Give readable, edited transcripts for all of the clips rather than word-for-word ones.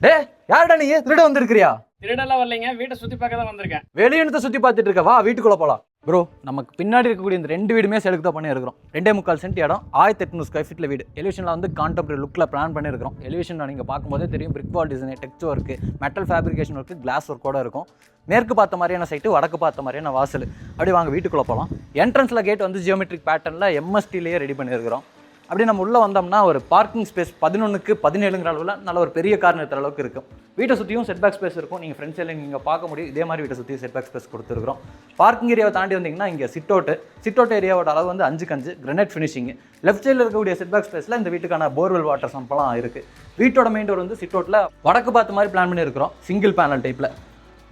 டே யாருடா நீ திருட வந்திருக்கிறியா? திருடெல்லாம் வரலைங்க, வீட்டை சுற்றி பார்க்க தான் வந்திருக்கேன். வெளியினத்தை சுற்றி பார்த்துட்டு இருக்க, வா வீட்டுக்குள்ளே போகலாம். ப்ரோ, நமக்கு பின்னாடி இருக்கக்கூடிய இந்த 2 வீடுமே செலுக்கு தான் பண்ணியிருக்கிறோம். 2.25 சென்ட் இடம், 1800 ஸ்கொயர் ஃபீட்டில் வீடு. எலிவேஷனில் வந்து கான்டெம்பரரி லுக்கில் பிளான் பண்ணியிருக்கிறோம். எலிவேஷன் நீங்கள் பார்க்கும்போதே தெரியும், brick wall design, text work, metal fabrication work, glass ஒர்க்கோட இருக்கும். மேற்கு பார்த்த மாதிரியான சைட்டு, வடக்கு பார்த்த மாதிரியான வாசல். அப்படி வாங்க வீட்டுக்குள்ளே போகலாம். என்ட்ரன்ஸில் கேட் வந்து ஜியோமெட்ரிக் பேட்டர்னில் எம்எஸ்டிலேயே ரெடி பண்ணியிருக்கிறோம். அப்படி நம்ம உள்ளே வந்தோம்னா ஒரு பார்க்கிங் ஸ்பேஸ் 11க்கு 17ங்கிற அளவில் நல்ல ஒரு பெரிய கார் நிறுத்துற அளவுக்கு இருக்கும். வீட்டை சுற்றியும் செட்பேக் ஸ்பேஸ் இருக்கும். நீங்கள் ஃப்ரெண்ட்ஸ் எல்லாம் நீங்கள் பார்க்க முடியும். இதே மாதிரி வீட்டை சுற்றி செட்பேக் ஸ்பேஸ் கொடுத்துருக்கிறோம். பார்க்கிங் ஏரியாவை தாண்டி வந்தீங்கன்னா இங்கே சிட் அவுட் ஏரியாவோட அளவு வந்து 5x5 கிரனைட் ஃபினிஷிங். லெஃப்ட் சைடில் இருக்கக்கூடிய செட்பேக் ஸ்பேஸில் இந்த வீட்டுக்கான போர்வெல் வாட்டர் சம்பளம் இருக்குது. வீட்டோட மெயின் டோர் வந்து சிட் அவுட்டில் வடக்கு பார்த்த மாதிரி பிளான் பண்ணியிருக்கிறோம், சிங்கிள் பேனல் டைப்பில்.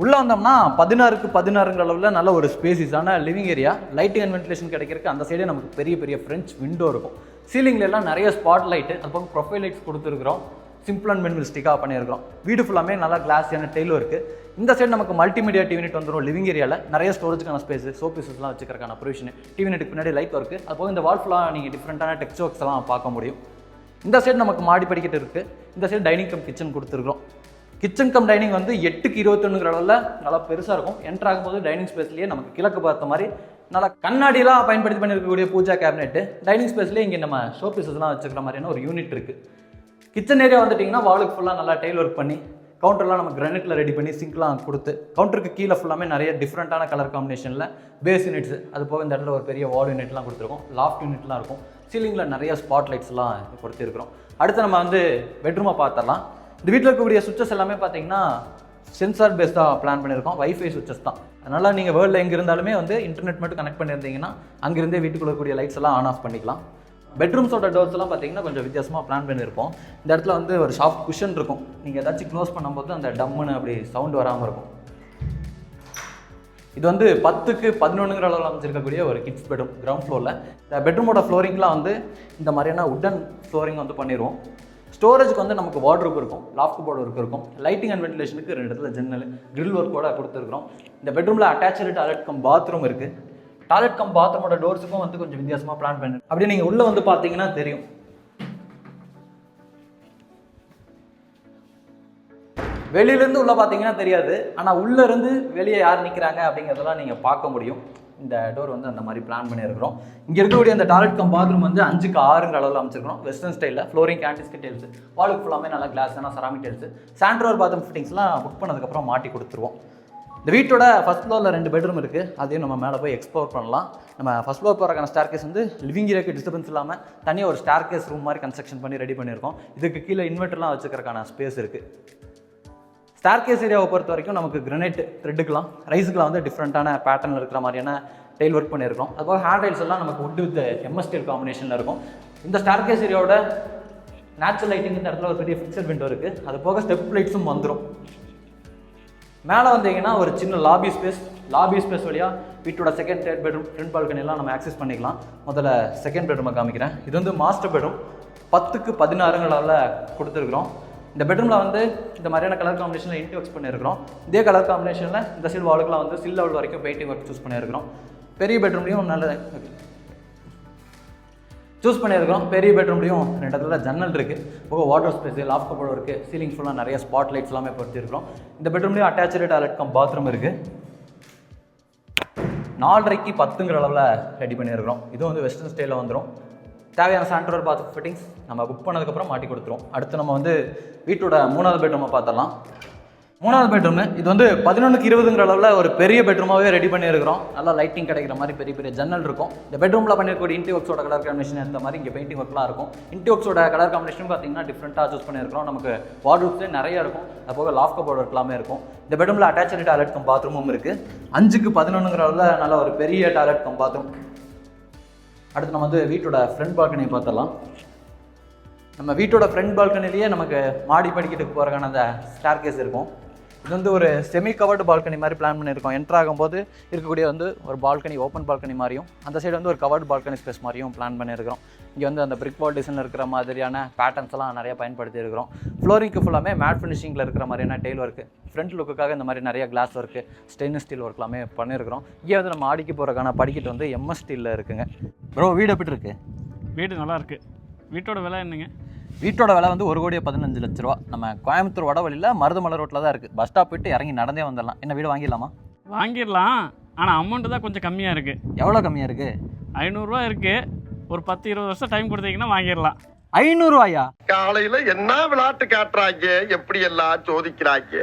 உள்ளே வந்தோம்னா 16க்கு 16ங்கிற அளவில் நல்ல ஒரு ஸ்பேசிஸான living area. Lighting and ventilation கிடைக்கிறதுக்கு அந்த சைடே நமக்கு பெரிய பெரிய ஃப்ரெஞ்ச் விண்டோ இருக்கும். சீலிங்கில் எல்லாம் நிறைய ஸ்பாட் லைட்டு, அது போக ப்ரொஃபைல் லைட்ஸ் கொடுத்துருக்குறோம். சிம்பிள் அண்ட் மினிமலிஸ்டிக்காக பண்ணியிருக்கிறோம். வீடு ஃபுல்லாமே நல்லா கிளாஸியான டெய்லும் இருக்குது. இந்த சைடு நமக்கு மல்டிமீடியா டிவி யூனிட் வந்துடும். லிவிங் ஏரியாவில் நிறைய ஸ்டோரேஜ்க்கான ஸ்பேஸ், சோபீஸஸ்லாம் வச்சுக்கிறக்கான ப்ரொவிஷன், டிவி யூனிட்டுக்கு பின்னாடி லைட் ஒர்க்கு. அது போக இந்த வால் ஃபுல்லாக நீங்கள் டிஃப்ரெண்ட்டான டெக்ஸ்ட் ஒர்க்ஸ் எல்லாம் பார்க்க முடியும். இந்த சைடு நமக்கு மாடி படிக்கட்டு இருக்குது. இந்த சைடு டைனிங் கம் கிச்சன் கொடுத்துருக்குறோம். கிச்சன் கம் டைனிங் வந்து 8க்கு 21ங்கிற அளவில் நல்லா பெருசாக இருக்கும். என்ட்ரு ஆகும்போது டைனிங் ஸ்பேஸ்லேயே நமக்கு கிழக்கு பார்த்த மாதிரி நல்லா கண்ணாடிலாம் பயன்படுத்தி பண்ணியிருக்கக்கூடிய பூஜா கேபினெட்டு. டைனிங் ஸ்பேஸ்லேயே இங்கே நம்ம ஷோ பீசஸ்லாம் வச்சுக்கிற மாதிரியான ஒரு யூனிட் இருக்குது. கிச்சன் ஏரியா வந்துட்டிங்கன்னா வாலுக்கு ஃபுல்லாக நல்லா டைல் ஒர்க் பண்ணி, கவுண்டர்லாம் நம்ம கிரானைட்டில் ரெடி பண்ணி சிங்க்லாம் கொடுத்து, கவுண்டருக்கு கீழே ஃபுல்லாமே நிறைய டிஃப்ரெண்ட்டான கலர் காம்பினேஷனில் பேஸ் யூனிட்ஸ், அது போக இந்த இடத்துல ஒரு பெரிய வால் யூனிட்லாம் கொடுத்துருக்கோம். லாஃப்ட் யூனிட்லாம் இருக்கும். சீலிங்கில் நிறைய ஸ்பாட் லைட்ஸ்லாம் கொடுத்துருக்குறோம். அடுத்து நம்ம வந்து பெட்ரூமை பார்த்துடலாம். இந்த வீட்டில் இருக்கக்கூடிய சுவிச்சஸ் எல்லாமே பார்த்தீங்கன்னா சென்சார் பேஸ்டாக பிளான் பண்ணியிருக்கோம். வைஃபை சுவிச்சஸ் தான். அதனால் நீங்கள் வேர்ல்டில் எங்கே இருந்தாலுமே வந்து இன்டர்நெட் மட்டும் கனெக்ட் பண்ணியிருந்தீங்கன்னா அங்கேருந்தே வீட்டுக்குள்ள இருக்கக்கூடிய லைட்ஸ் எல்லாம் ஆன் ஆஃப் பண்ணிக்கலாம். பெட்ரூம்ஸோட டோர்ஸ் எல்லாம் பார்த்தீங்கன்னா கொஞ்சம் வித்தியாசமாக பிளான் பண்ணியிருப்போம். இந்த இடத்துல வந்து ஒரு சாஃப்ட் குஷன் இருக்கும். நீங்கள் ஏதாச்சும் க்ளோஸ் பண்ணும்போது அந்த டம்முன்னு அப்படி சவுண்ட் வராமல் இருக்கும். இது வந்து 10க்கு 11ங்கிற அளவில் அமைச்சிருக்கக்கூடிய ஒரு கிட்ஸ் பெட்ரூம் கிரவுண்ட் ஃப்ளோரில். இந்த பெட்ரூமோட ஃப்ளோரிங்லாம் வந்து இந்த மாதிரியான உட்டன் ஃப்ளோரிங் வந்து பண்ணிடுவோம். ஸ்டோரேஜுக்கு வந்து நமக்கு வார்ட்ரூப் இருக்கும், லாஃப்ட் போர்டு ஒர்க் இருக்கும். லைட்டிங் அண்ட் வென்டிலேஷனுக்கு 2 இடத்துல ஜன்னல், கிரில் ஒர்க்கோட கொடுத்துருக்குறோம். இந்த பெட்ரூமில் அட்டாச்சு டாய்லெட் கம் பாத்ரூம் இருக்குது. டாய்லெட் கம் பாத்ரூமோட டோர்ஸுக்கும் வந்து கொஞ்சம் வித்தியாசமாக பிளான் பண்ணி அப்படியே நீங்கள் உள்ளே வந்து பார்த்தீங்கன்னா தெரியும். வெளியிலேருந்து உள்ளே பார்த்தீங்கன்னா தெரியாது, ஆனால் உள்ளேருந்து வெளியே யார் நிற்கிறாங்க அப்படிங்கிறதெல்லாம் நீங்கள் பார்க்க முடியும். இந்த டோர் வந்து அந்த மாதிரி பிளான் பண்ணியிருக்கிறோம். இங்கே இருக்கக்கூடிய அந்த டாய்லெட் கம் பாத்ரூம் வந்து 5க்கு 6ங்கிற அளவில் அமைச்சிருக்கிறோம். வெஸ்டர்ன் ஸ்டைலில் ஃப்ளோரிங் ஆன்டிஸ்டிக் டைல்ஸ், வாலுக்கு ஃபுல்லாமே நல்லா கிளாஸான செராமிக் டைல்ஸ். சாண்ட்ரோர் பாத்ரூம் ஃபிட்டிங்ஸ்லாம் புக் பண்ணதுக்கப்புறம் மாட்டி கொடுத்துருவோம். இந்த வீட்டோட ஃபர்ஸ்ட் ஃப்ளோரில் 2 பெட்ரூம் இருக்குது. அதையும் நம்ம மேலே போய் எக்ஸ்ப்ளோர் பண்ணலாம். நம்ம ஃபர்ஸ்ட் ஃப்ளோர் போகிறக்கான ஸ்டார்கேஸ் வந்து லிவிங் ஏரியாவுக்கு டிஸ்டர்பன்ஸ் இல்லாமல் தனியாக ஒரு ஸ்டார்கேஸ் ரூம் மாதிரி கன்ஸ்ட்ரக்ஷன் பண்ணி ரெடி பண்ணியிருக்கோம். இதுக்கு கீழே இன்வெர்டர்லாம் வச்சுக்கிறக்கான ஸ்பேஸ் இருக்குது. ஸ்டார்கேஸ் ஏரியாவை பொறுத்த வரைக்கும் நமக்கு கிரனைட் த்ரெட்டுக்கெலாம் ரைஸுக்கெலாம் வந்து டிஃப்ரெண்ட்டான பேட்டர்னில் இருக்கிற மாதிரியான டைல் ஒர்க் பண்ணியிருக்கோம். அதுபோக ஹேண்ட் டைல்ஸ் எல்லாம் நமக்கு வுட் வித் எம்எஸ்டிஎல் காம்பினேஷனில் இருக்கும். இந்த ஸ்டார்கேஸ் ஏரியாவோட நேச்சுரல் லைட்டிங் இந்த இடத்துல ஒரு பெரிய ஃபிக்ஸட் விண்டோ இருக்குது. அது போக ஸ்டெப் லைட்ஸும் வந்துடும். மேலே வந்தீங்கன்னா ஒரு சின்ன லாபி ஸ்பேஸ் வழியாக வீட்டோட second, third bedroom, front balcony எல்லாம் நம்ம ஆக்சஸ் பண்ணிக்கலாம். முதல்ல செகண்ட் பெட்ரூமை காமிக்கிறேன். இது வந்து மாஸ்டர் பெட்ரூம். 10க்கு 16ங்கிற அளவில் கொடுத்துருக்குறோம். இந்த பெட்ரூமில் வந்து இந்த மாதிரியான கலர் காம்பினேஷனில் இன்டி ஒர்க்ஸ் பண்ணியிருக்கிறோம். இதே கலர் காம்பினேஷனில் இந்த சில் வாலுக்குலாம் வந்து சில் லெவல் வரைக்கும் பெயிண்டிங் ஒர்க் சூஸ் பண்ணியிருக்கிறோம். பெரிய பெட்ரூம்லையும் நல்ல சூஸ் பண்ணியிருக்கிறோம். பெரிய பெட்ரூம்லையும் 2 இடத்துல ஜன்னல் இருக்குது. போக வாட்டர் ஸ்பேஸ், லாஃப்ட் போர்டு இருக்குது. சீலிங் ஃபுல்லாக நிறைய ஸ்பாட் லைட்ஸ் எல்லாமே பொறுத்திருக்கிறோம். இந்த பெட்ரூம்லேயும் அட்டாச்சு டாய்லெட் கம் பாத்ரூம் இருக்குது. 4.5க்கு 10ங்கிற அளவில் ரெடி பண்ணியிருக்கிறோம். இதுவும் வந்து வெஸ்டர்ன் ஸ்டைலில் வந்துடும். தேவையான சாண்ட்ரோர் பாத்ரூம் ஃபிட்டிங்ஸ் நம்ம புக் பண்ணதுக்கப்புறம் மாட்டி கொடுத்துருவோம். அடுத்து நம்ம வந்து வீட்டோட 3வது பெட்ரூமை பார்த்துடலாம். 3வது பெட்ரூமு இது வந்து 11க்கு 20ங்கிற அளவில் ஒரு பெரிய பெட்ரூமாகவே ரெடி பண்ணியிருக்கிறோம். நல்லா லைட்டிங் கிடைக்கிற மாதிரி பெரிய பெரிய ஜன்னல் இருக்கும். இந்த பெட்ரூமில் பண்ணியிருக்கக்கூடிய இன்டி ஒர்க்ஸோட கலர் காம்பினேஷன் இந்த மாதிரி இங்கே பெயிண்டிங் ஒர்க்லாம் இருக்கும். இன்டி ஒர்க்ஸோட கலர் காம்பினேஷன் பார்த்தீங்கன்னா டிஃப்ரெண்ட்டாக சூஸ் பண்ணியிருக்கிறோம். நமக்கு வார்ட்ரூப்ஸே நிறைய இருக்கும். அதுபோக லாஃப்ட் போர்டு ஒர்க் எல்லாமே இருக்கும். இந்த பெட்ரூமில் அட்டாச்சு டாய்லெட் கம் பாத்ரூமும் இருக்குது. 5க்கு 11ங்கிற அளவில் நல்ல ஒரு பெரிய டாய்லெட் கம் பாத்ரூம். அடுத்து நம்ம வந்து வீட்டோட ஃப்ரண்ட் பால்கனியை பார்த்துடலாம். நம்ம வீட்டோட ஃப்ரண்ட் பால்கனிலேயே நமக்கு மாடி படிக்கட்டுக்கு போகிறக்கான அந்த ஸ்டார்கேஸ் இருக்கும். இது வந்து ஒரு செமி கவர்டு பால்கனி மாதிரி பிளான் பண்ணியிருக்கோம். என்ட்ரு ஆகும்போது இருக்கக்கூடிய வந்து ஒரு பால்கனி, ஓப்பன் பால்கனி மாதிரியும், அந்த சைடு வந்து ஒரு கவர்டு பால்கனி ஸ்பேஸ் மாதிரியும் பிளான் பண்ணியிருக்கிறோம். இங்கே வந்து அந்த பிரிக் வால் டிசைனில் இருக்கிற மாதிரியான பேட்டர்ன்ஸ் எல்லாம் நிறைய பயன்படுத்தி இருக்கிறோம். ஃப்ளோரிங்க்கு ஃபுல்லாமே மேட் ஃபினிஷிங்கில் இருக்கிற மாதிரியான டெய்ல் ஒர்க்கு, ஃப்ரண்ட் லுக்குக்காக இந்த மாதிரி நிறைய glass work, stainless steel work எல்லாமே பண்ணியிருக்கிறோம். இங்கே வந்து நம்ம ஆடிக்கு போகிறக்கான படிக்கட்டு வந்து எம்எஸ் ஸ்டீலில் இருக்குங்க. ப்ரோ, வீடு எப்படி இருக்குது? வீடு நல்லா இருக்குது. வீட்டோட விலை என்னங்க? வீட்டோட விலை வந்து 1,15,00,000 ரூபா. நம்ம கோயம்புத்தூர் வடவழியில் மருதமலை ரோட்டில் தான் இருக்குது. பஸ் ஸ்டாப் போயிட்டு இறங்கி நடந்தே வந்துடலாம். என்ன வீடு வாங்கிடலாமா? வாங்கிடலாம். ஆனால் அமௌண்ட்டு தான் கொஞ்சம் கம்மியாக இருக்குது. எவ்வளோ கம்மியாக இருக்குது? 500 இருக்குது. ஒரு 10-20 வருஷம் டைம் கொடுத்தீங்கன்னா வாங்கிடலாம். 500 ரூபாயா? காலையில என்ன விளையாட்டு காட்டுறாங்க, எப்படி எல்லாம் சோதிக்கிறாங்க.